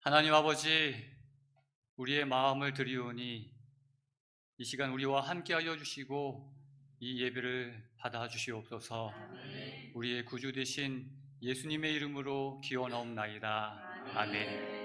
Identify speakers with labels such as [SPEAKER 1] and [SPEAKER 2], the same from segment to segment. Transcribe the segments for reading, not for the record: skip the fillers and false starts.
[SPEAKER 1] 하나님 아버지, 우리의 마음을 드리오니 이 시간 우리와 함께하여 주시고 이 예배를 받아 주시옵소서. 우리의 구주 되신 예수님의 이름으로 기원하옵나이다. 아멘.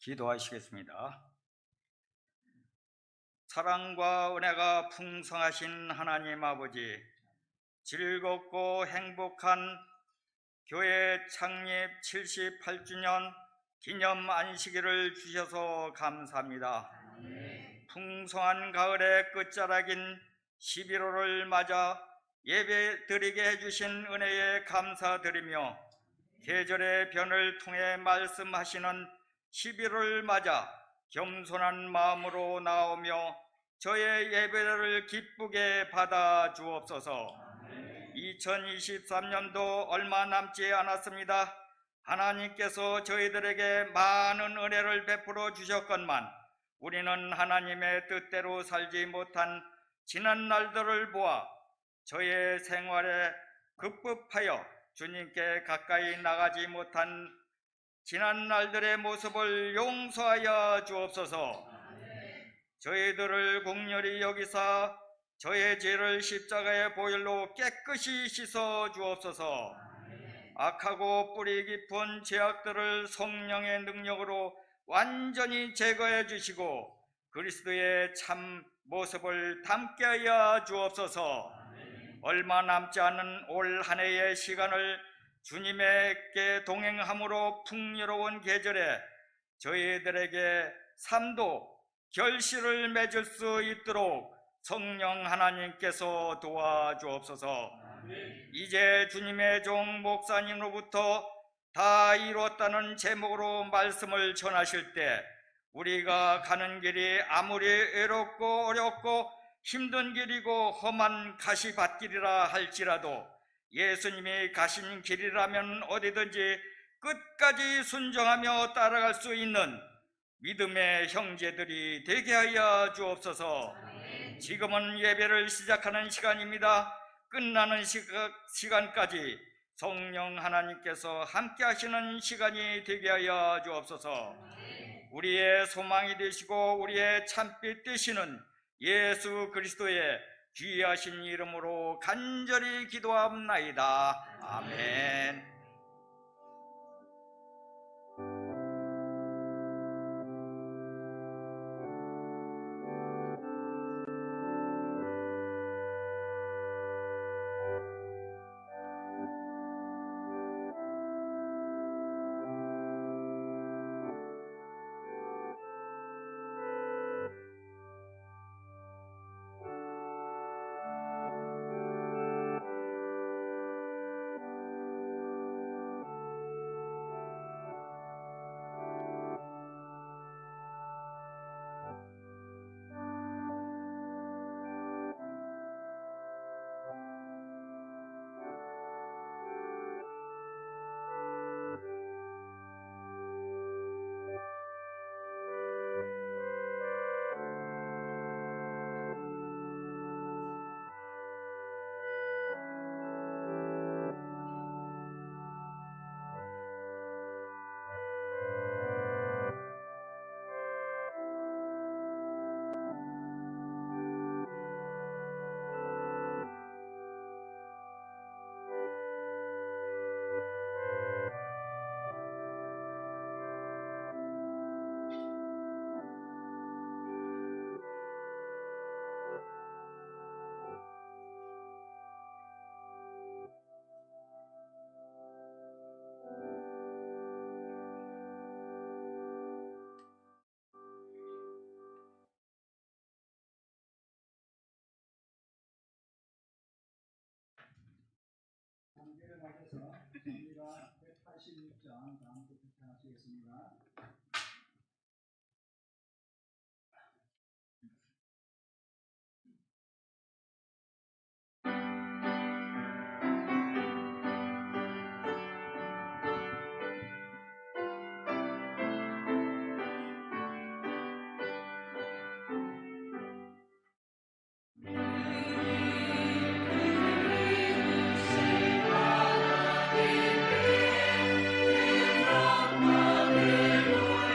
[SPEAKER 2] 기도하시겠습니다. 사랑과 은혜가 풍성하신 하나님 아버지, 즐겁고 행복한 교회 창립 78주년 기념 안식일을 주셔서 감사합니다. 풍성한 가을의 끝자락인 11월을 맞아 예배 드리게 해주신 은혜에 감사드리며 계절의 변을 통해 말씀하시는 11월을 맞아 겸손한 마음으로 나오며 저의 예배를 기쁘게 받아 주옵소서. 2023년도 얼마 남지 않았습니다. 하나님께서 저희들에게 많은 은혜를 베풀어 주셨건만 우리는 하나님의 뜻대로 살지 못한 지난 날들을 보아 저의 생활에 급급하여 주님께 가까이 나가지 못한 지난 날들의 모습을 용서하여 주옵소서. 저희들을 긍휼히 여기사 저의 죄를 십자가의 보혈로 깨끗이 씻어 주옵소서. 악하고 뿌리 깊은 죄악들을 성령의 능력으로 완전히 제거해 주시고 그리스도의 참 모습을 담게 하여 주옵소서. 얼마 남지 않은 올 한 해의 시간을 주님에게 동행함으로 풍요로운 계절에 저희들에게 삶도 결실을 맺을 수 있도록 성령 하나님께서 도와주옵소서. 이제 주님의 종 목사님으로부터 다 이루었다는 제목으로 말씀을 전하실 때 우리가 가는 길이 아무리 외롭고 어렵고 힘든 길이고 험한 가시밭길이라 할지라도 예수님이 가신 길이라면 어디든지 끝까지 순종하며 따라갈 수 있는 믿음의 형제들이 되게 하여 주옵소서. 지금은 예배를 시작하는 시간입니다. 끝나는 시간까지 성령 하나님께서 함께 하시는 시간이 되게 하여 주옵소서. 우리의 소망이 되시고 우리의 참빛 되시는 예수 그리스도의 귀하신 이름으로 간절히 기도합나이다. 아멘.
[SPEAKER 3] 일어나셔서 우리가 186장 다음부터 하시겠습니다.
[SPEAKER 4] Amen.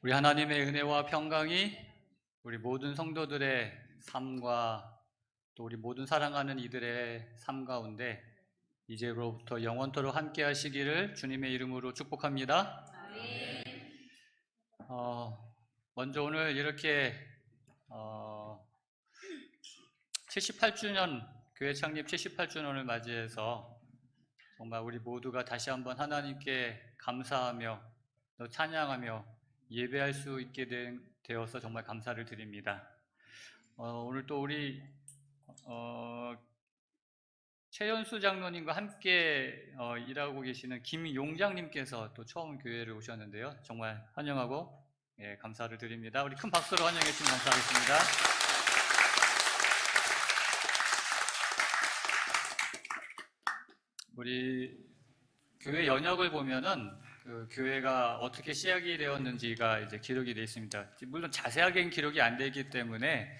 [SPEAKER 1] 우리 하나님의 은혜와 평강이 우리 모든 성도들의 삶과 또 우리 모든 사랑하는 이들의 삶 가운데 이제로부터 영원토록 함께 하시기를 주님의 이름으로 축복합니다. 먼저 오늘 이렇게 78주년, 교회 창립 78주년을 맞이해서 정말 우리 모두가 다시 한번 하나님께 감사하며 또 찬양하며 예배할 수 있게 되어서 정말 감사를 드립니다. 오늘 또 우리 최연수 장로님과 함께 일하고 계시는 김용장님께서 또 처음 교회를 오셨는데요. 정말 환영하고 감사를 드립니다. 우리 큰 박수로 환영해 주시면 감사하겠습니다. 우리 교회 연역을 보면은 그 교회가 어떻게 시작이 되었는지가 이제 기록이 되어 있습니다. 물론 자세하게는 기록이 안 되기 때문에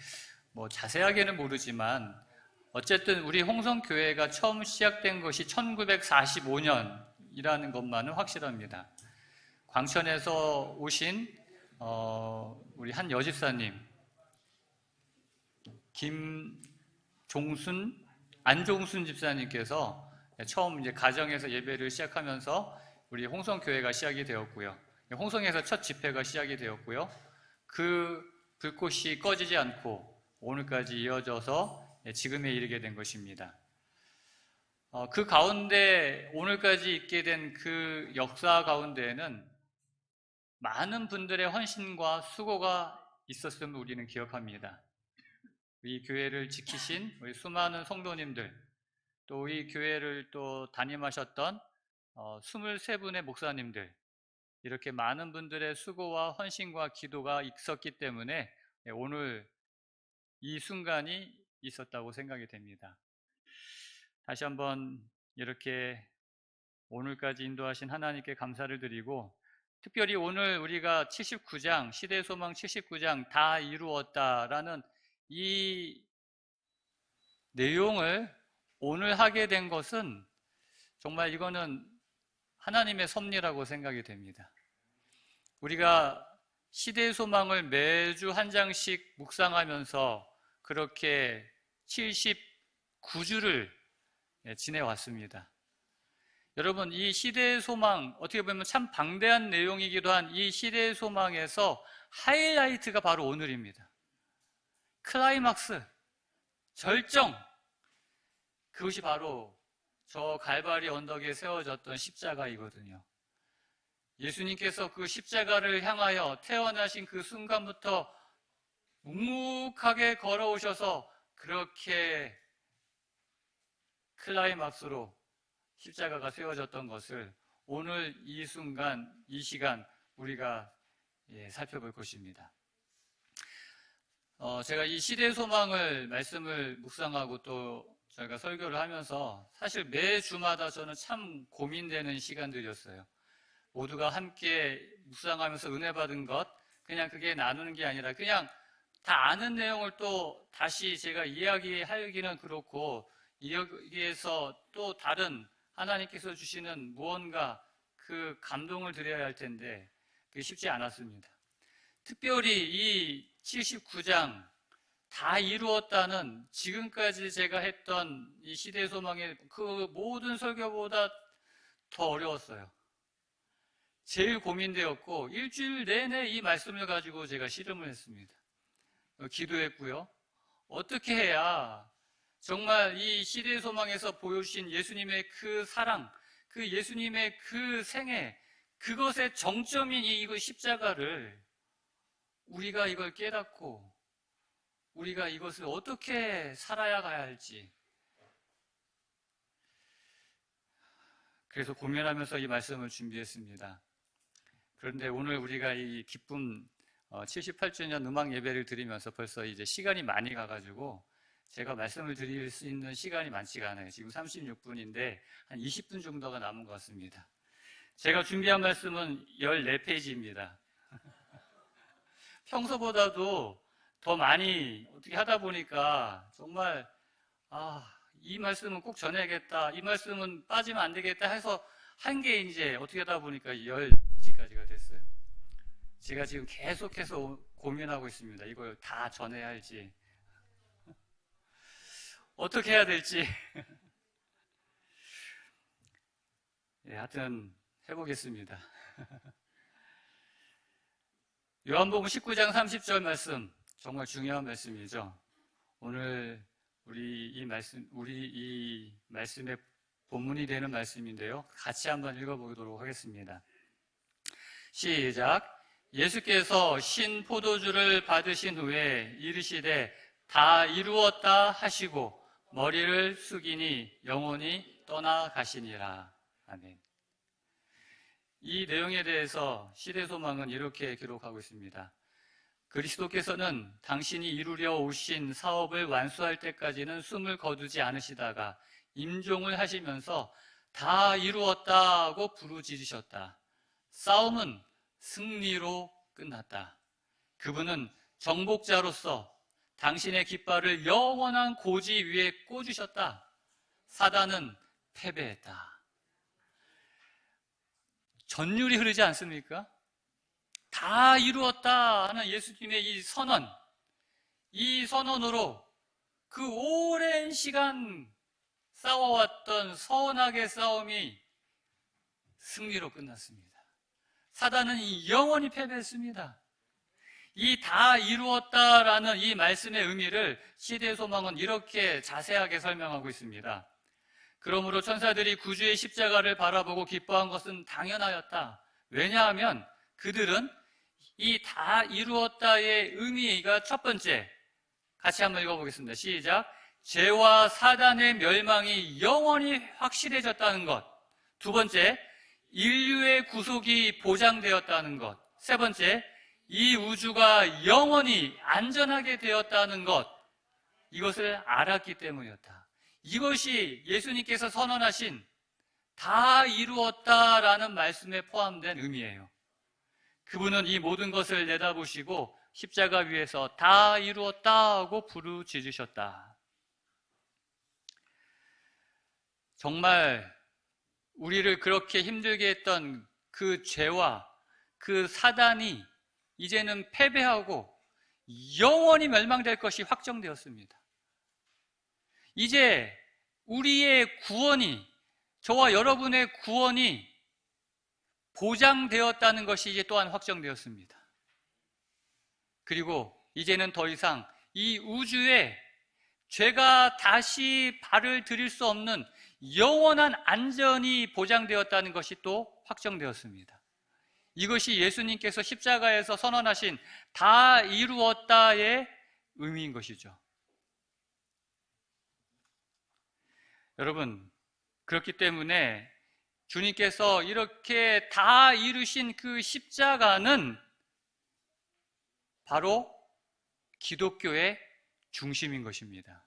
[SPEAKER 1] 뭐 자세하게는 모르지만 어쨌든 우리 홍성교회가 처음 시작된 것이 1945년이라는 것만은 확실합니다. 광천에서 오신 우리 한 여집사님 안종순 집사님께서 처음 이제 가정에서 예배를 시작하면서 우리 홍성교회가 시작이 되었고요. 홍성에서 첫 집회가 시작이 되었고요. 그 불꽃이 꺼지지 않고 오늘까지 이어져서 지금에 이르게 된 것입니다. 그 가운데 오늘까지 있게 된 그 역사 가운데에는 많은 분들의 헌신과 수고가 있었음을 우리는 기억합니다. 이 교회를 지키신 우리 수많은 성도님들, 또 이 교회를 또 담임하셨던 23분의 목사님들, 이렇게 많은 분들의 수고와 헌신과 기도가 있었기 때문에 오늘 이 순간이 있었다고 생각이 됩니다. 다시 한번 이렇게 오늘까지 인도하신 하나님께 감사를 드리고, 특별히 오늘 우리가 79장, 시대의 소망 79장 다 이루었다라는 이 내용을 오늘 하게 된 것은 정말 이거는 하나님의 섭리라고 생각이 됩니다. 우리가 시대의 소망을 매주 한 장씩 묵상하면서 그렇게 79주를 지내왔습니다. 여러분, 이 시대의 소망, 어떻게 보면 참 방대한 내용이기도 한 이 시대의 소망에서 하이라이트가 바로 오늘입니다. 클라이막스, 절정, 그것이 바로 저 갈바리 언덕에 세워졌던 십자가이거든요. 예수님께서 그 십자가를 향하여 태어나신 그 순간부터 묵묵하게 걸어오셔서 그렇게 클라이막스로 십자가가 세워졌던 것을 오늘 이 순간, 이 시간 우리가 살펴볼 것입니다. 제가 이 시대의 소망을 말씀을 묵상하고 또 저희가 설교를 하면서 사실 매주마다 저는 참 고민되는 시간들이었어요. 모두가 함께 묵상하면서 은혜 받은 것, 그냥 그게 나누는 게 아니라 그냥 다 아는 내용을 또 다시 제가 이야기하기는 그렇고, 여기에서 또 다른 하나님께서 주시는 무언가 그 감동을 드려야 할 텐데 그게 쉽지 않았습니다. 특별히 이 79장 다 이루었다는 지금까지 제가 했던 이 시대의 소망의 그 모든 설교보다 더 어려웠어요. 제일 고민되었고 일주일 내내 이 말씀을 가지고 제가 씨름을 했습니다. 기도했고요. 어떻게 해야 정말 이 시대의 소망에서 보여주신 예수님의 그 사랑, 그 예수님의 그 생애, 그것의 정점인 이 십자가를 우리가 이걸 깨닫고 우리가 이것을 어떻게 살아야 할지, 그래서 고민하면서 이 말씀을 준비했습니다. 그런데 오늘 우리가 이 기쁨 78주년 음악 예배를 드리면서 벌써 이제 시간이 많이 가가지고 제가 말씀을 드릴 수 있는 시간이 많지가 않아요. 지금 36분인데 한 20분 정도가 남은 것 같습니다. 제가 준비한 말씀은 14페이지입니다. 평소보다도 더 많이 어떻게 하다 보니까 정말 이 말씀은 꼭 전해야겠다, 이 말씀은 빠지면 안 되겠다 해서 한 게 이제 어떻게 하다 보니까 10페이지까지가 됐어요. 제가 지금 계속해서 고민하고 있습니다. 이걸 다 전해야 할지, 어떻게 해야 될지. 예, 하여튼 해보겠습니다. 요한복음 19장 30절 말씀, 정말 중요한 말씀이죠. 오늘 우리 이 말씀의 본문이 되는 말씀인데요. 같이 한번 읽어보도록 하겠습니다. 시작. 예수께서 신 포도주를 받으신 후에 이르시되 다 이루었다 하시고 머리를 숙이니 영혼이 떠나가시니라. 아멘. 이 내용에 대해서 시대소망은 이렇게 기록하고 있습니다. 그리스도께서는 당신이 이루려 오신 사업을 완수할 때까지는 숨을 거두지 않으시다가 임종을 하시면서 다 이루었다고 부르짖으셨다. 싸움은 승리로 끝났다. 그분은 정복자로서 당신의 깃발을 영원한 고지 위에 꽂으셨다. 사단은 패배했다. 전율이 흐르지 않습니까? 다 이루었다 하는 예수님의 이 선언으로 그 오랜 시간 싸워왔던 선악의 싸움이 승리로 끝났습니다. 사단은 영원히 패배했습니다. 이 다 이루었다라는 이 말씀의 의미를 시대소망은 이렇게 자세하게 설명하고 있습니다. 그러므로 천사들이 구주의 십자가를 바라보고 기뻐한 것은 당연하였다. 왜냐하면 그들은 이 다 이루었다의 의미가 첫 번째, 같이 한번 읽어보겠습니다. 시작. 죄와 사단의 멸망이 영원히 확실해졌다는 것. 두 번째, 인류의 구속이 보장되었다는 것. 세 번째, 이 우주가 영원히 안전하게 되었다는 것. 이것을 알았기 때문이었다. 이것이 예수님께서 선언하신 다 이루었다라는 말씀에 포함된 의미예요. 그분은 이 모든 것을 내다보시고 십자가 위에서 다 이루었다고 부르짖으셨다. 정말 우리를 그렇게 힘들게 했던 그 죄와 그 사단이 이제는 패배하고 영원히 멸망될 것이 확정되었습니다. 이제 우리의 구원이, 저와 여러분의 구원이 보장되었다는 것이 이제 또한 확정되었습니다. 그리고 이제는 더 이상 이 우주에 죄가 다시 발을 들일 수 없는 영원한 안전이 보장되었다는 것이 또 확정되었습니다. 이것이 예수님께서 십자가에서 선언하신 다 이루었다의 의미인 것이죠. 여러분, 그렇기 때문에 주님께서 이렇게 다 이루신 그 십자가는 바로 기독교의 중심인 것입니다.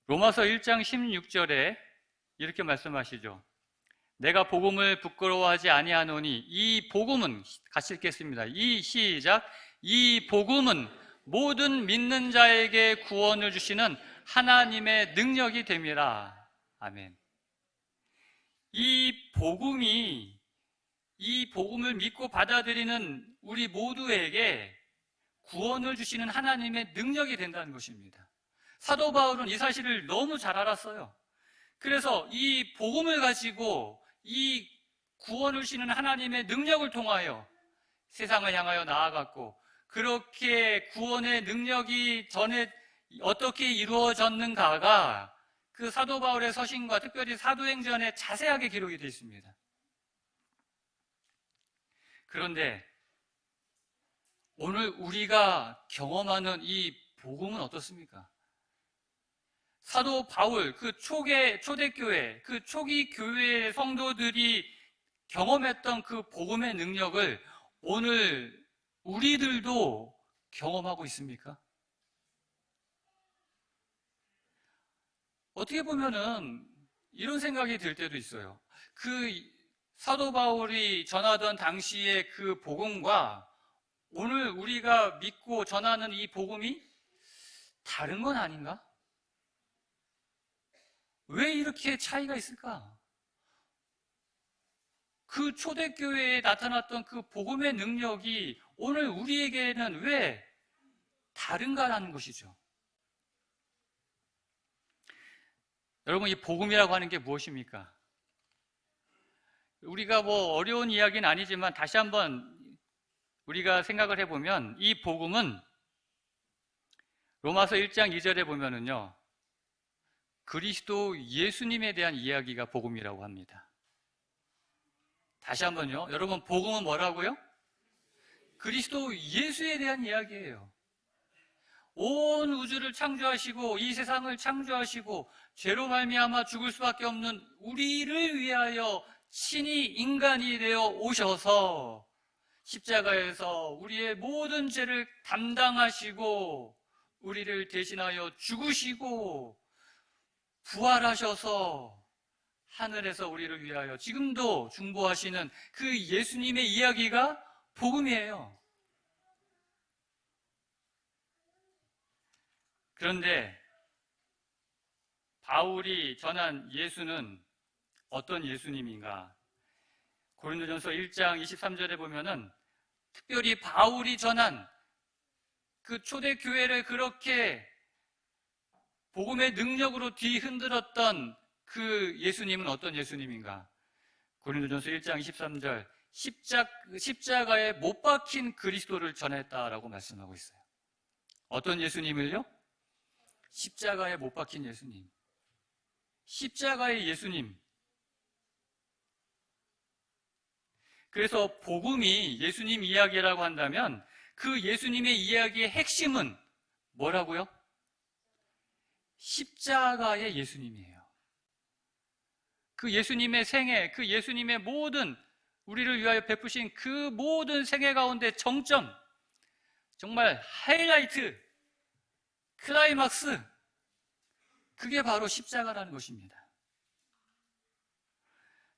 [SPEAKER 1] 로마서 1장 16절에 이렇게 말씀하시죠. 내가 복음을 부끄러워하지 아니하노니 이 복음은, 같이 읽겠습니다. 시작. 이 복음은 모든 믿는 자에게 구원을 주시는 하나님의 능력이 됨이라. 아멘. 이 복음을 믿고 받아들이는 우리 모두에게 구원을 주시는 하나님의 능력이 된다는 것입니다. 사도 바울은 이 사실을 너무 잘 알았어요. 그래서 이 복음을 가지고 이 구원을 주시는 하나님의 능력을 통하여 세상을 향하여 나아갔고, 그렇게 구원의 능력이 전에 어떻게 이루어졌는가가 그 사도 바울의 서신과 특별히 사도행전에 자세하게 기록이 되어 있습니다. 그런데 오늘 우리가 경험하는 이 복음은 어떻습니까? 사도 바울, 그 초대교회, 그 초기 교회의 성도들이 경험했던 그 복음의 능력을 오늘 우리들도 경험하고 있습니까? 어떻게 보면은 이런 생각이 들 때도 있어요. 그 사도 바울이 전하던 당시의 그 복음과 오늘 우리가 믿고 전하는 이 복음이 다른 건 아닌가? 왜 이렇게 차이가 있을까? 그 초대교회에 나타났던 그 복음의 능력이 오늘 우리에게는 왜 다른가라는 것이죠. 여러분, 이 복음이라고 하는 게 무엇입니까? 우리가 뭐 어려운 이야기는 아니지만 다시 한번 우리가 생각을 해보면 이 복음은 로마서 1장 2절에 보면은요, 그리스도 예수님에 대한 이야기가 복음이라고 합니다. 다시 한번요. 여러분, 복음은 뭐라고요? 그리스도 예수에 대한 이야기예요. 온 우주를 창조하시고 이 세상을 창조하시고 죄로 말미암아 죽을 수밖에 없는 우리를 위하여 친히 인간이 되어 오셔서 십자가에서 우리의 모든 죄를 담당하시고 우리를 대신하여 죽으시고 부활하셔서 하늘에서 우리를 위하여 지금도 중보하시는 그 예수님의 이야기가 복음이에요. 그런데 바울이 전한 예수는 어떤 예수님인가? 고린도전서 1장 23절에 보면은 특별히 바울이 전한 그 초대교회를 그렇게 복음의 능력으로 뒤흔들었던 그 예수님은 어떤 예수님인가? 고린도전서 1장 23절 십자가에 못 박힌 그리스도를 전했다라고 말씀하고 있어요. 어떤 예수님을요? 십자가에 못 박힌 예수님. 십자가의 예수님. 그래서 복음이 예수님 이야기라고 한다면 그 예수님의 이야기의 핵심은 뭐라고요? 십자가의 예수님이에요. 그 예수님의 생애, 그 예수님의 모든 우리를 위하여 베푸신 그 모든 생애 가운데 정점, 정말 하이라이트, 클라이막스, 그게 바로 십자가라는 것입니다.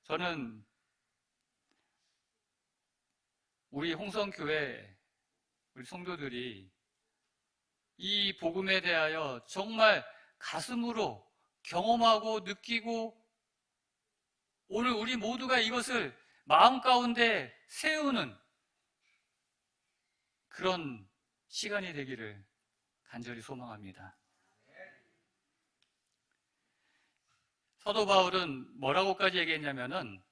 [SPEAKER 1] 저는 우리 홍성교회, 우리 성도들이 이 복음에 대하여 정말 가슴으로 경험하고 느끼고 오늘 우리 모두가 이것을 마음 가운데 세우는 그런 시간이 되기를 간절히 소망합니다. 사도 바울은 뭐라고까지 얘기했냐면은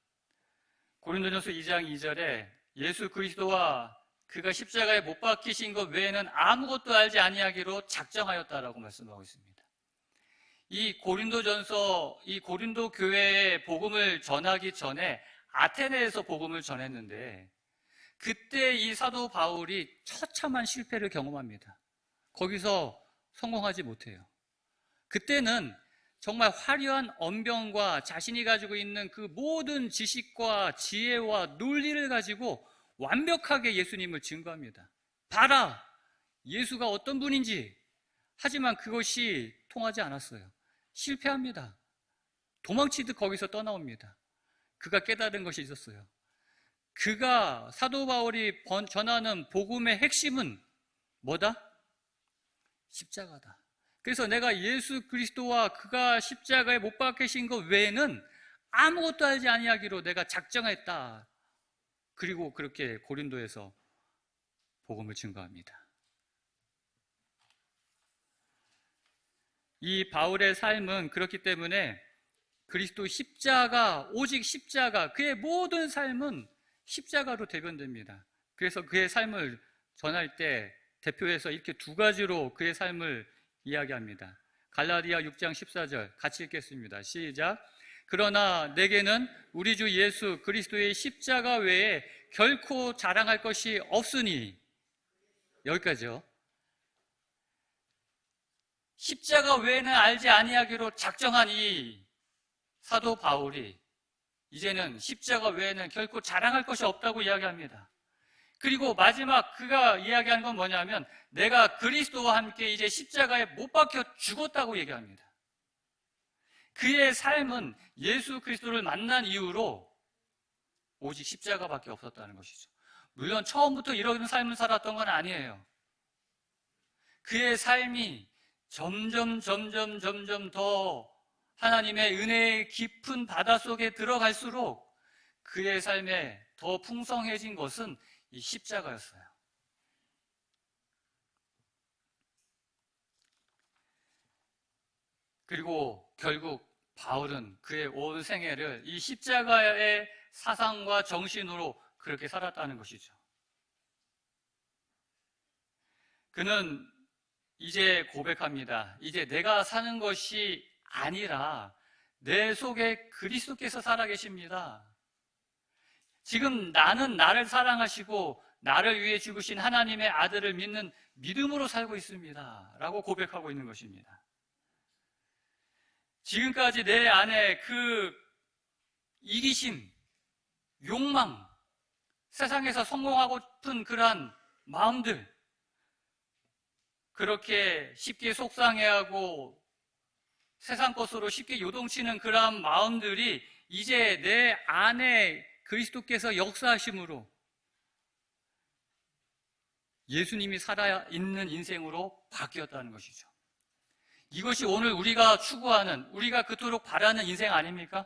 [SPEAKER 1] 고린도전서 2장 2절에 예수 그리스도와 그가 십자가에 못 박히신 것 외에는 아무것도 알지 아니하기로 작정하였다라고 말씀하고 있습니다. 이 고린도전서, 이 고린도 교회에 복음을 전하기 전에 아테네에서 복음을 전했는데 그때 이 사도 바울이 처참한 실패를 경험합니다. 거기서 성공하지 못해요. 그때는 정말 화려한 언변과 자신이 가지고 있는 그 모든 지식과 지혜와 논리를 가지고 완벽하게 예수님을 증거합니다. 봐라! 예수가 어떤 분인지. 하지만 그것이 통하지 않았어요. 실패합니다. 도망치듯 거기서 떠나옵니다. 그가 깨달은 것이 있었어요. 그가 사도 바울이 전하는 복음의 핵심은 뭐다? 십자가다. 그래서 내가 예수 그리스도와 그가 십자가에 못 박히신 것 외에는 아무것도 알지 아니하기로 내가 작정했다. 그리고 그렇게 고린도에서 복음을 증거합니다. 이 바울의 삶은 그렇기 때문에 그리스도 십자가, 오직 십자가, 그의 모든 삶은 십자가로 대변됩니다. 그래서 그의 삶을 전할 때 대표해서 이렇게 두 가지로 그의 삶을 이야기합니다. 갈라디아 6장 14절 같이 읽겠습니다. 시작. 그러나 내게는 우리 주 예수 그리스도의 십자가 외에 결코 자랑할 것이 없으니. 여기까지요. 십자가 외에는 알지 아니하기로 작정한 이 사도 바울이 이제는 십자가 외에는 결코 자랑할 것이 없다고 이야기합니다. 그리고 마지막 그가 이야기한 건 뭐냐면 내가 그리스도와 함께 이제 십자가에 못 박혀 죽었다고 얘기합니다. 그의 삶은 예수 그리스도를 만난 이후로 오직 십자가밖에 없었다는 것이죠. 물론 처음부터 이런 삶을 살았던 건 아니에요. 그의 삶이 점점 더 하나님의 은혜의 깊은 바다 속에 들어갈수록 그의 삶에 더 풍성해진 것은 이 십자가였어요. 그리고 결국 바울은 그의 온 생애를 이 십자가의 사상과 정신으로 그렇게 살았다는 것이죠. 그는 이제 고백합니다. 이제 내가 사는 것이 아니라 내 속에 그리스도께서 살아계십니다. 지금 나는 나를 사랑하시고 나를 위해 죽으신 하나님의 아들을 믿는 믿음으로 살고 있습니다. 라고 고백하고 있는 것입니다. 지금까지 내 안에 그 이기심, 욕망, 세상에서 성공하고 싶은 그러한 마음들, 그렇게 쉽게 속상해하고 세상 것으로 쉽게 요동치는 그러한 마음들이 이제 내 안에 그리스도께서 역사하심으로 예수님이 살아있는 인생으로 바뀌었다는 것이죠. 이것이 오늘 우리가 추구하는, 우리가 그토록 바라는 인생 아닙니까?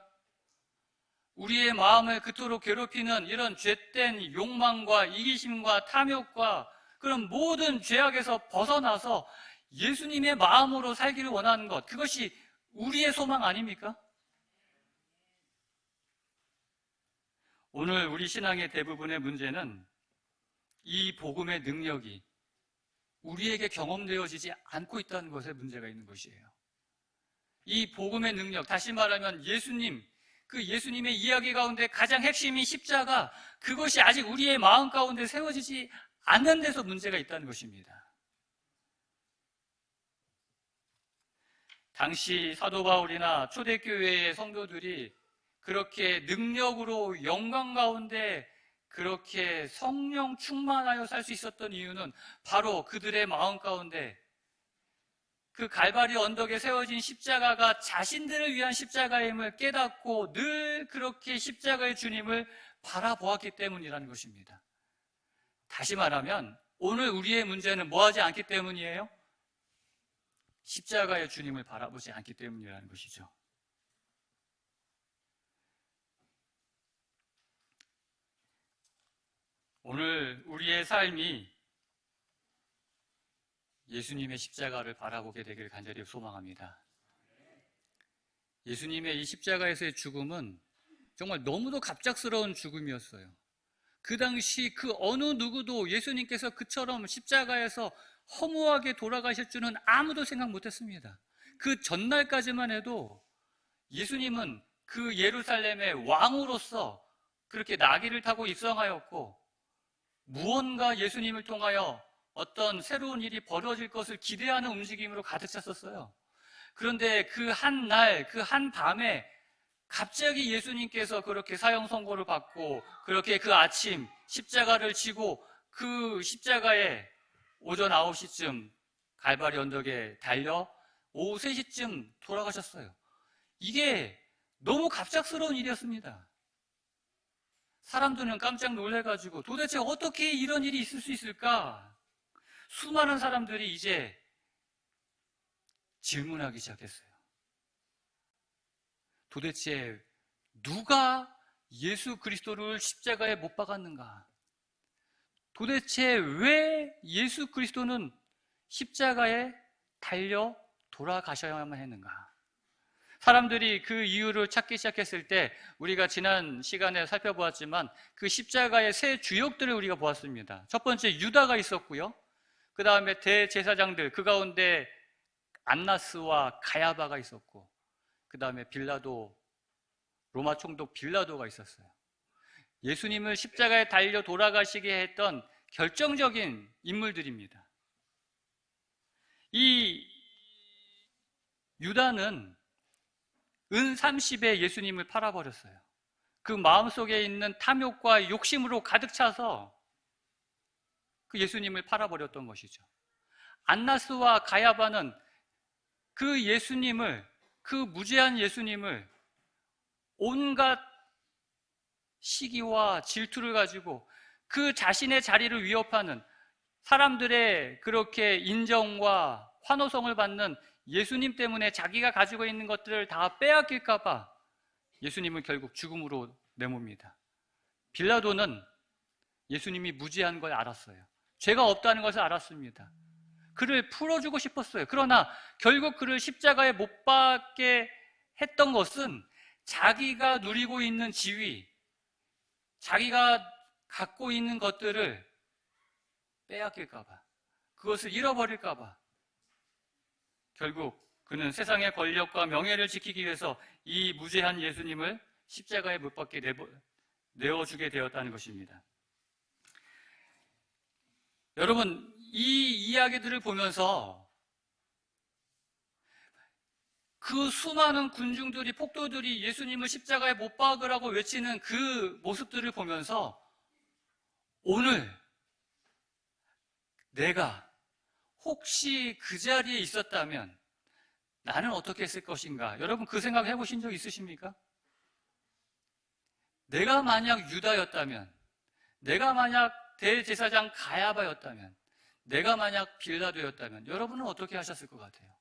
[SPEAKER 1] 우리의 마음을 그토록 괴롭히는 이런 죄된 욕망과 이기심과 탐욕과 그런 모든 죄악에서 벗어나서 예수님의 마음으로 살기를 원하는 것, 그것이 우리의 소망 아닙니까? 오늘 우리 신앙의 대부분의 문제는 이 복음의 능력이 우리에게 경험되어지지 않고 있다는 것에 문제가 있는 것이에요. 이 복음의 능력, 다시 말하면 예수님, 그 예수님의 이야기 가운데 가장 핵심인 십자가, 그것이 아직 우리의 마음 가운데 세워지지 않는 데서 문제가 있다는 것입니다. 당시 사도 바울이나 초대교회의 성도들이 그렇게 능력으로 영광 가운데 그렇게 성령 충만하여 살 수 있었던 이유는 바로 그들의 마음 가운데 그 갈바리 언덕에 세워진 십자가가 자신들을 위한 십자가임을 깨닫고 늘 그렇게 십자가의 주님을 바라보았기 때문이라는 것입니다. 다시 말하면 오늘 우리의 문제는 뭐하지 않기 때문이에요? 십자가의 주님을 바라보지 않기 때문이라는 것이죠. 오늘 우리의 삶이 예수님의 십자가를 바라보게 되길 간절히 소망합니다. 예수님의 이 십자가에서의 죽음은 정말 너무도 갑작스러운 죽음이었어요. 그 당시 그 어느 누구도 예수님께서 그처럼 십자가에서 허무하게 돌아가실 줄은 아무도 생각 못했습니다. 그 전날까지만 해도 예수님은 그 예루살렘의 왕으로서 그렇게 나귀를 타고 입성하였고 무언가 예수님을 통하여 어떤 새로운 일이 벌어질 것을 기대하는 움직임으로 가득 찼었어요. 그런데 그 한 날, 그 한 밤에 갑자기 예수님께서 그렇게 사형 선고를 받고 그렇게 그 아침 십자가를 지고 그 십자가에 오전 9시쯤 갈바리 언덕에 달려 오후 3시쯤 돌아가셨어요. 이게 너무 갑작스러운 일이었습니다. 사람들은 깜짝 놀래가지고 도대체 어떻게 이런 일이 있을 수 있을까? 수많은 사람들이 이제 질문하기 시작했어요. 도대체 누가 예수 그리스도를 십자가에 못 박았는가? 도대체 왜 예수 그리스도는 십자가에 달려 돌아가셔야만 했는가? 사람들이 그 이유를 찾기 시작했을 때 우리가 지난 시간에 살펴보았지만 그 십자가의 세 주역들을 우리가 보았습니다. 첫 번째 유다가 있었고요. 그 다음에 대제사장들, 그 가운데 안나스와 가야바가 있었고 그 다음에 빌라도, 로마 총독 빌라도가 있었어요. 예수님을 십자가에 달려 돌아가시게 했던 결정적인 인물들입니다. 이 유다는 은 30에 예수님을 팔아버렸어요. 그 마음속에 있는 탐욕과 욕심으로 가득 차서 그 예수님을 팔아버렸던 것이죠. 안나스와 가야바는 그 예수님을, 그 무죄한 예수님을 온갖 시기와 질투를 가지고 그 자신의 자리를 위협하는, 사람들의 그렇게 인정과 환호성을 받는 예수님 때문에 자기가 가지고 있는 것들을 다 빼앗길까 봐 예수님을 결국 죽음으로 내뭅니다. 빌라도는 예수님이 무죄한 걸 알았어요. 죄가 없다는 것을 알았습니다. 그를 풀어주고 싶었어요. 그러나 결국 그를 십자가에 못 박게 했던 것은 자기가 누리고 있는 지위, 자기가 갖고 있는 것들을 빼앗길까봐, 그것을 잃어버릴까봐 결국 그는 세상의 권력과 명예를 지키기 위해서 이 무죄한 예수님을 십자가에 못 박게 내어주게 되었다는 것입니다. 여러분, 이 이야기들을 보면서 그 수많은 군중들이, 폭도들이 예수님을 십자가에 못 박으라고 외치는 그 모습들을 보면서 오늘 내가 혹시 그 자리에 있었다면 나는 어떻게 했을 것인가? 여러분, 그 생각 해보신 적 있으십니까? 내가 만약 유다였다면, 내가 만약 대제사장 가야바였다면, 내가 만약 빌라도였다면 여러분은 어떻게 하셨을 것 같아요?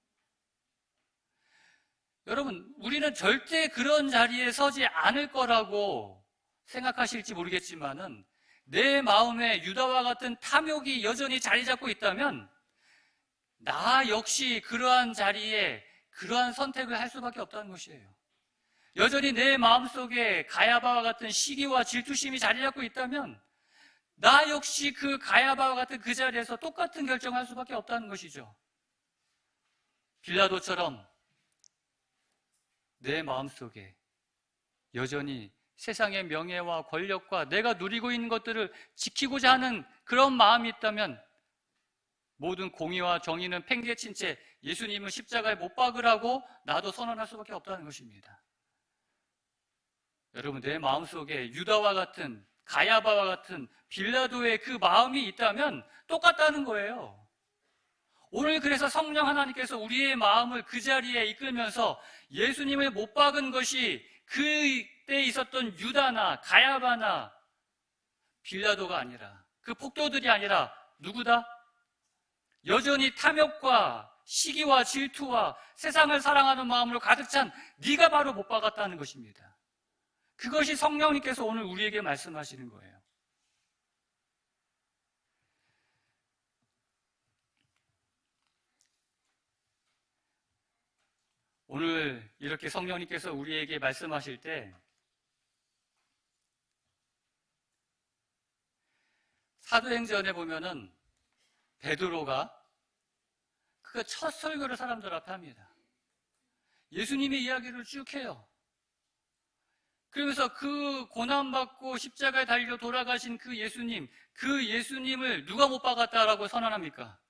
[SPEAKER 1] 여러분, 우리는 절대 그런 자리에 서지 않을 거라고 생각하실지 모르겠지만은 내 마음에 유다와 같은 탐욕이 여전히 자리 잡고 있다면 나 역시 그러한 자리에 그러한 선택을 할 수밖에 없다는 것이에요. 여전히 내 마음속에 가야바와 같은 시기와 질투심이 자리 잡고 있다면 나 역시 그 가야바와 같은 그 자리에서 똑같은 결정을 할 수밖에 없다는 것이죠. 빌라도처럼 내 마음속에 여전히 세상의 명예와 권력과 내가 누리고 있는 것들을 지키고자 하는 그런 마음이 있다면 모든 공의와 정의는 팽개친 채 예수님을 십자가에 못 박으라고 나도 선언할 수밖에 없다는 것입니다. 여러분, 내 마음속에 유다와 같은, 가야바와 같은 빌라도의 그 마음이 있다면 똑같다는 거예요. 오늘 그래서 성령 하나님께서 우리의 마음을 그 자리에 이끌면서 예수님을 못 박은 것이 그때 있었던 유다나 가야바나 빌라도가 아니라, 그 폭도들이 아니라 누구다? 여전히 탐욕과 시기와 질투와 세상을 사랑하는 마음으로 가득 찬 네가 바로 못 박았다는 것입니다. 그것이 성령님께서 오늘 우리에게 말씀하시는 거예요. 오늘 이렇게 성령님께서 우리에게 말씀하실 때 사도행전에 보면은 베드로가 그 첫 설교를 사람들 앞에 합니다. 예수님의 이야기를 쭉 해요. 그러면서 그 고난받고 십자가에 달려 돌아가신 그 예수님을 누가 못 박았다라고 선언합니까?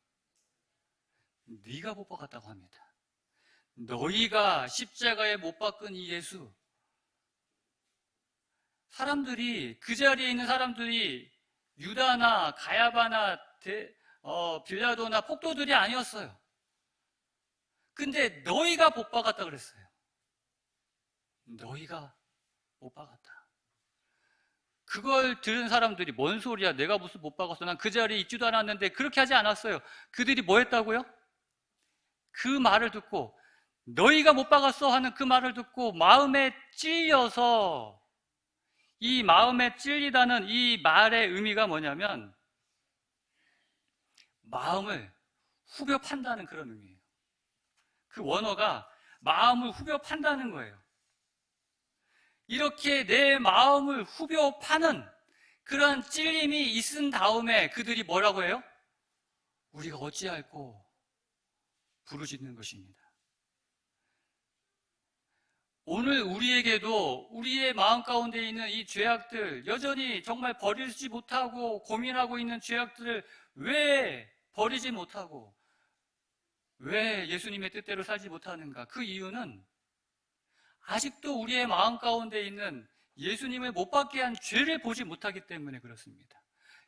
[SPEAKER 1] 네가 못 박았다고 합니다. 너희가 십자가에 못 박은 이 예수, 사람들이, 그 자리에 있는 사람들이 유다나 가야바나 빌라도나 폭도들이 아니었어요. 근데 너희가 못 박았다 그랬어요. 너희가 못 박았다. 그걸 들은 사람들이 뭔 소리야, 내가 무슨 못 박았어, 난 그 자리에 있지도 않았는데, 그렇게 하지 않았어요. 그들이 뭐 했다고요? 그 말을 듣고, 너희가 못 박았어 하는 그 말을 듣고 마음에 찔려서, 이 마음에 찔리다는 이 말의 의미가 뭐냐면 마음을 후벼 판다는 그런 의미예요. 그 원어가 마음을 후벼 판다는 거예요. 이렇게 내 마음을 후벼 파는 그런 찔림이 있은 다음에 그들이 뭐라고 해요? 우리가 어찌할꼬 부르짖는 것입니다. 오늘 우리에게도 우리의 마음 가운데 있는 이 죄악들, 여전히 정말 버리지 못하고 고민하고 있는 죄악들을 왜 버리지 못하고 왜 예수님의 뜻대로 살지 못하는가? 그 이유는 아직도 우리의 마음 가운데 있는 예수님을 못 받게 한 죄를 보지 못하기 때문에 그렇습니다.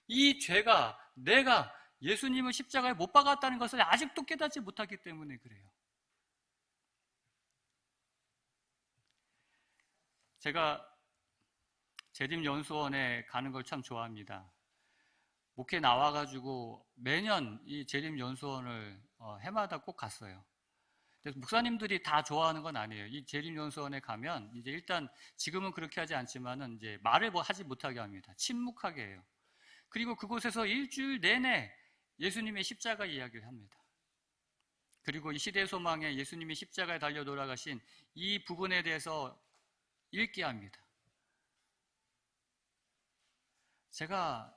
[SPEAKER 1] 이 죄가 내가 예수님을 십자가에 못 박았다는 것을 아직도 깨닫지 못하기 때문에 그래요. 제가 재림연수원에 가는 걸 참 좋아합니다. 목회 나와가지고 매년 이 재림연수원을 해마다 꼭 갔어요. 그래서 목사님들이 다 좋아하는 건 아니에요. 이 재림연수원에 가면 이제 일단 지금은 그렇게 하지 않지만은 이제 말을 뭐 하지 못하게 합니다. 침묵하게 해요. 그리고 그곳에서 일주일 내내 예수님의 십자가 이야기를 합니다. 그리고 이 시대 소망에 예수님이 십자가에 달려 돌아가신 이 부분에 대해서 읽게 합니다. 제가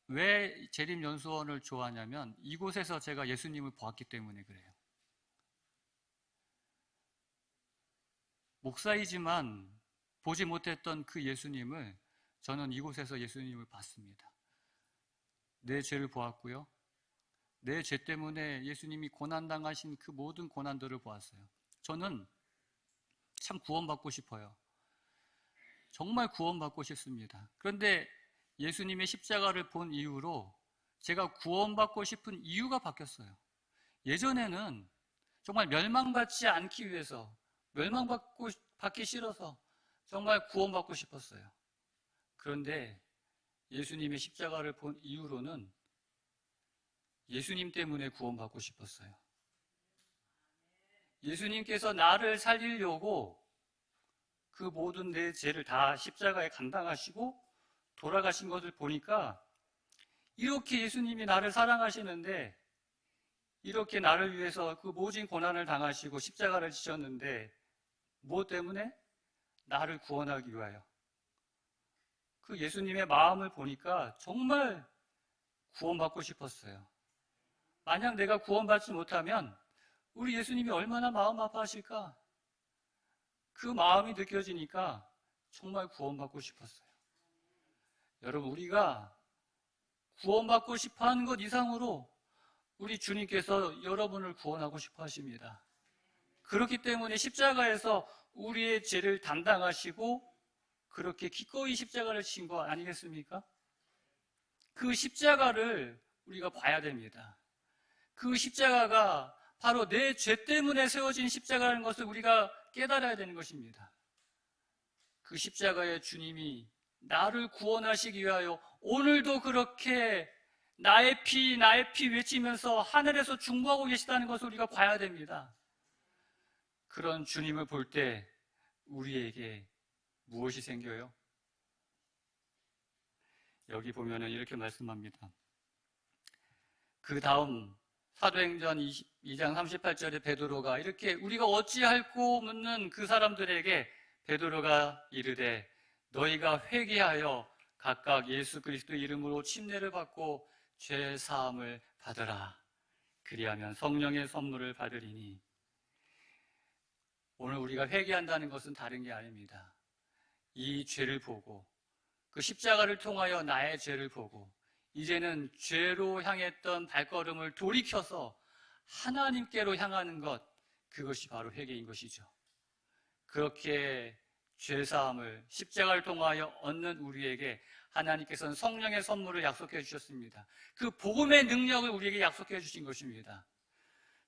[SPEAKER 1] 왜 재림연수원을 좋아하냐면 이곳에서 제가 예수님을 보았기 때문에 그래요. 목사이지만 보지 못했던 그 예수님을 저는 이곳에서 예수님을 봤습니다. 내 죄를 보았고요. 내 죄 때문에 예수님이 고난당하신 그 모든 고난들을 보았어요. 저는 참 구원받고 싶어요. 정말 구원받고 싶습니다. 그런데 예수님의 십자가를 본 이후로 제가 구원받고 싶은 이유가 바뀌었어요. 예전에는 정말 멸망받지 않기 위해서, 받기 싫어서 정말 구원받고 싶었어요. 그런데 예수님의 십자가를 본 이후로는 예수님 때문에 구원받고 싶었어요. 예수님께서 나를 살리려고 그 모든 내 죄를 다 십자가에 감당하시고 돌아가신 것을 보니까 이렇게 예수님이 나를 사랑하시는데 이렇게 나를 위해서 그 모진 고난을 당하시고 십자가를 지셨는데 무엇 때문에? 나를 구원하기 위하여. 그 예수님의 마음을 보니까 정말 구원받고 싶었어요. 만약 내가 구원받지 못하면 우리 예수님이 얼마나 마음 아파하실까? 그 마음이 느껴지니까 정말 구원받고 싶었어요. 여러분, 우리가 구원받고 싶어 하는 것 이상으로 우리 주님께서 여러분을 구원하고 싶어 하십니다. 그렇기 때문에 십자가에서 우리의 죄를 담당하시고 그렇게 기꺼이 십자가를 진 거 아니겠습니까? 그 십자가를 우리가 봐야 됩니다. 그 십자가가 바로 내 죄 때문에 세워진 십자가라는 것을 우리가 깨달아야 되는 것입니다. 그 십자가의 주님이 나를 구원하시기 위하여 오늘도 그렇게 나의 피 외치면서 하늘에서 중보하고 계시다는 것을 우리가 봐야 됩니다. 그런 주님을 볼 때 우리에게 무엇이 생겨요? 여기 보면은 이렇게 말씀합니다. 그 다음 사도행전 2장 38절에 베드로가 이렇게 우리가 어찌할꼬 묻는 그 사람들에게 베드로가 이르되 너희가 회개하여 각각 예수 그리스도 이름으로 침례를 받고 죄 사함을 받으라. 그리하면 성령의 선물을 받으리니. 오늘 우리가 회개한다는 것은 다른 게 아닙니다. 이 죄를 보고 그 십자가를 통하여 나의 죄를 보고 이제는 죄로 향했던 발걸음을 돌이켜서 하나님께로 향하는 것, 그것이 바로 회개인 것이죠. 그렇게 죄사함을 십자가를 통하여 얻는 우리에게 하나님께서는 성령의 선물을 약속해 주셨습니다. 그 복음의 능력을 우리에게 약속해 주신 것입니다.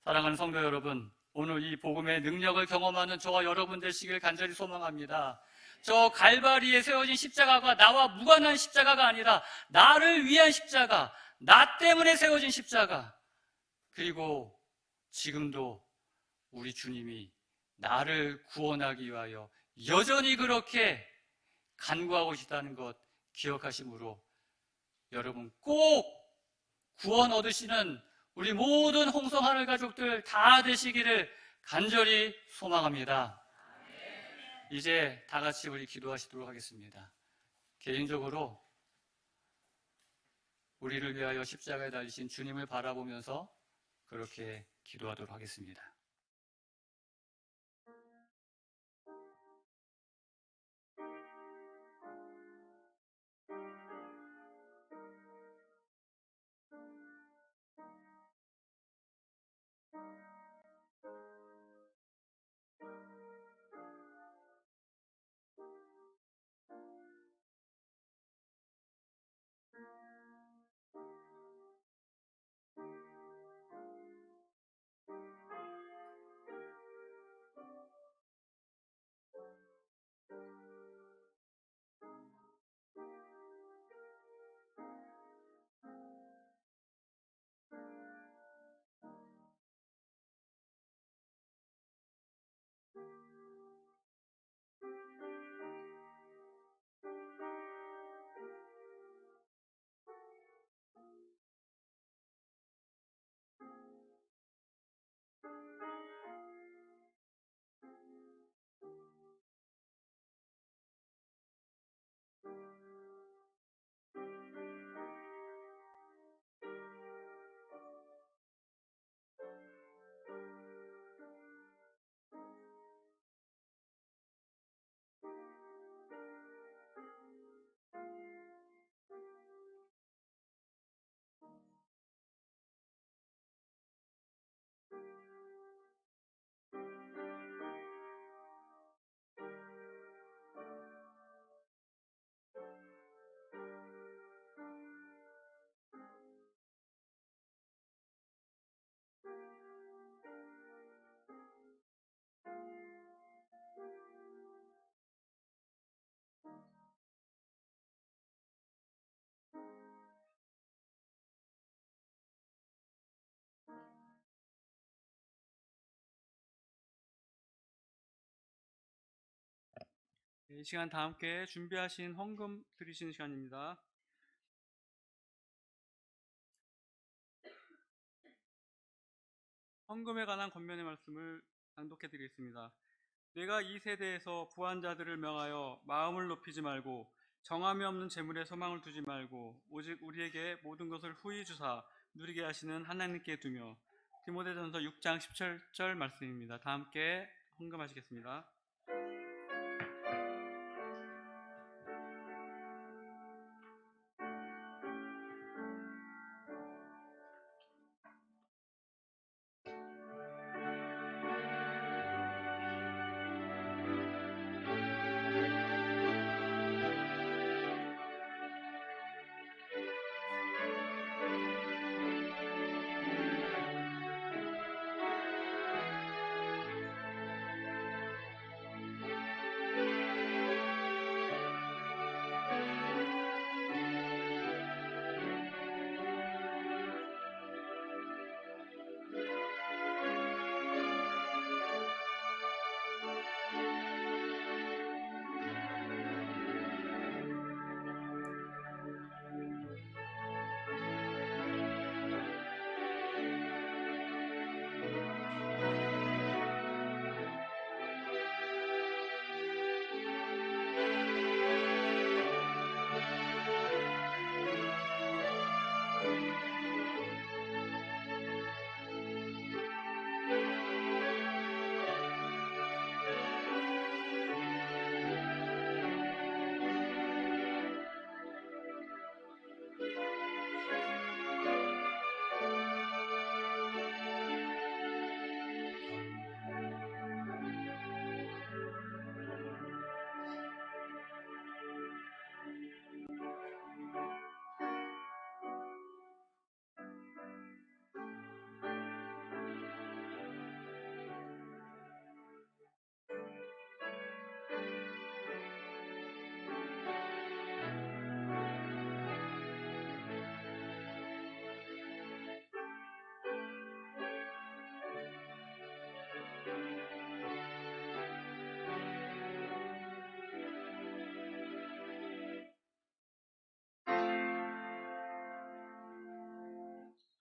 [SPEAKER 1] 사랑하는 성도 여러분, 오늘 이 복음의 능력을 경험하는 저와 여러분 되시길 간절히 소망합니다. 저 갈바리에 세워진 십자가가 나와 무관한 십자가가 아니라 나를 위한 십자가, 나 때문에 세워진 십자가, 그리고 지금도 우리 주님이 나를 구원하기 위하여 여전히 그렇게 간구하고 있다는 것 기억하심으로 여러분 꼭 구원 얻으시는 우리 모든 홍성 하늘 가족들 다 되시기를 간절히 소망합니다. 이제 다 같이 우리 기도하시도록 하겠습니다. 개인적으로 우리를 위하여 십자가에 달리신 주님을 바라보면서 그렇게 기도하도록 하겠습니다.
[SPEAKER 4] 이 시간 다 함께 준비하신 헌금 드리시는 시간입니다. 헌금에 관한 권면의 말씀을 낭독해 드리겠습니다. 내가 이 세대에서 부한 자들을 명하여 마음을 높이지 말고 정함이 없는 재물에 소망을 두지 말고 오직 우리에게 모든 것을 후히 주사 누리게 하시는 하나님께 두며. 디모데전서 6장 17절 말씀입니다. 다 함께 헌금하시겠습니다.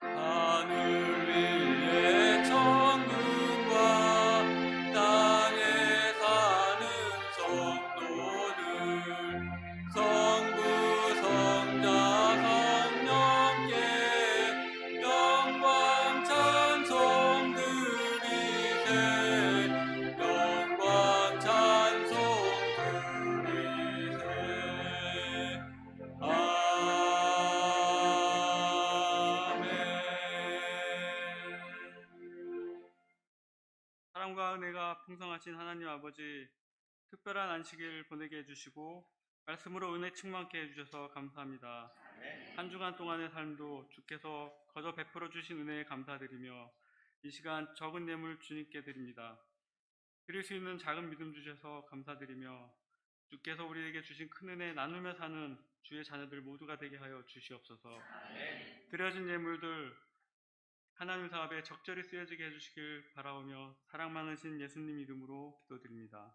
[SPEAKER 4] 하늘 위의 천국과 땅에 사는 성도들, 성부 성자 성령께 영광 찬송 드리세. 영광 찬송 드리세. 사랑과 은혜가 풍성하신 하나님 아버지, 특별한 안식일 보내게 해주시고 말씀으로 은혜 충만케 해주셔서 감사합니다. 한 주간 동안의 삶도 주께서 거저 베풀어 주신 은혜에 감사드리며 이 시간 적은 예물 주님께 드립니다. 드릴 수 있는 작은 믿음 주셔서 감사드리며 주께서 우리에게 주신 큰 은혜 나누며 사는 주의 자녀들 모두가 되게 하여 주시옵소서. 드려진 예물들 하나님 사업에 적절히 쓰여지게 해주시길 바라오며 사랑 많으신 예수님 이름으로 기도드립니다.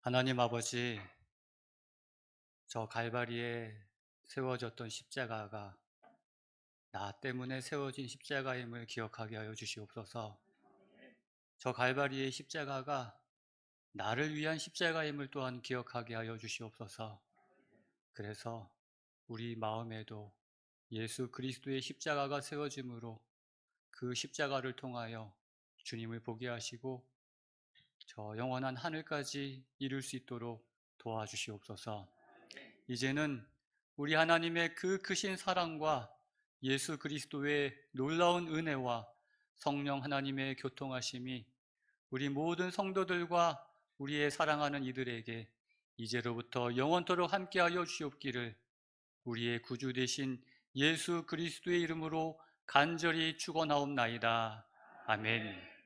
[SPEAKER 1] 하나님 아버지, 저 갈바리에 세워졌던 십자가가 나 때문에 세워진 십자가임을 기억하게 하여 주시옵소서. 저 갈바리의 십자가가 나를 위한 십자가임을 또한 기억하게 하여 주시옵소서. 그래서 우리 마음에도 예수 그리스도의 십자가가 세워짐으로 그 십자가를 통하여 주님을 보게 하시고 저 영원한 하늘까지 이룰 수 있도록 도와주시옵소서. 이제는 우리 하나님의 그 크신 사랑과 예수 그리스도의 놀라운 은혜와 성령 하나님의 교통하심이 우리 모든 성도들과 우리의 사랑하는 이들에게 이제로부터 영원토록 함께하여 주시옵기를 우리의 구주 되신 예수 그리스도의 이름으로 간절히 축원하옵나이다. 아멘.